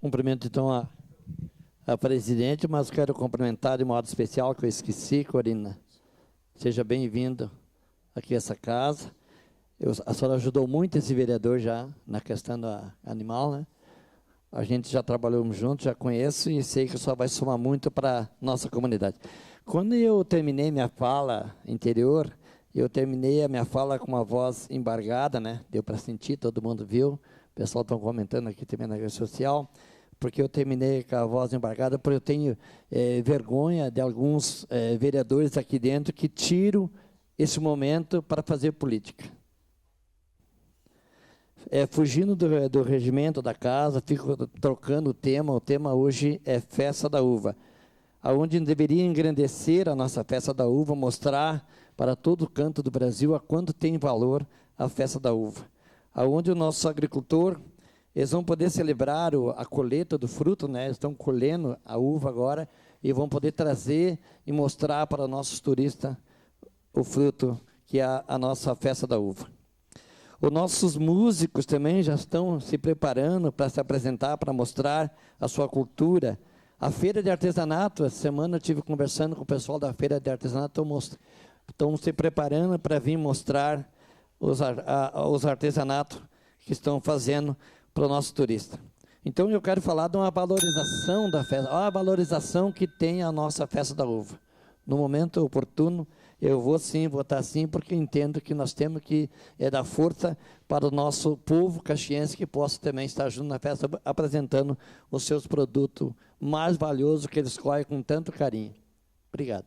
Cumprimento, então, a presidente, mas quero cumprimentar de modo especial, que eu esqueci, Corina. Seja bem-vindo aqui a essa casa. A senhora ajudou muito esse vereador já na questão do animal, né? A gente já trabalhou junto, já conheço e sei que só vai somar muito para a nossa comunidade. Quando eu terminei minha fala anterior, eu terminei a minha fala com uma voz embargada, né? Deu para sentir, todo mundo viu. O pessoal está comentando aqui também na rede social, porque eu terminei com a voz embargada, porque eu tenho vergonha de alguns vereadores aqui dentro que tiram esse momento para fazer política. Fugindo do regimento da casa, fico trocando o tema hoje é Festa da Uva, onde deveria engrandecer a nossa Festa da Uva, mostrar para todo canto do Brasil a quanto tem valor a Festa da Uva, aonde o nosso agricultor, eles vão poder celebrar a colheita do fruto, né? Eles estão colhendo a uva agora e vão poder trazer e mostrar para nossos turistas o fruto que é a nossa Festa da Uva. Os nossos músicos também já estão se preparando para se apresentar, para mostrar a sua cultura. A feira de artesanato, essa semana eu estive conversando com o pessoal da feira de artesanato, estão se preparando para vir mostrar os artesanatos que estão fazendo para o nosso turista. Então, eu quero falar de uma valorização da festa, a valorização que tem a nossa Festa da Uva. No momento oportuno, eu vou sim votar sim, porque entendo que nós temos que dar força para o nosso povo caxiense, que possa também estar junto na festa, apresentando os seus produtos mais valiosos que eles escolhem com tanto carinho. Obrigado.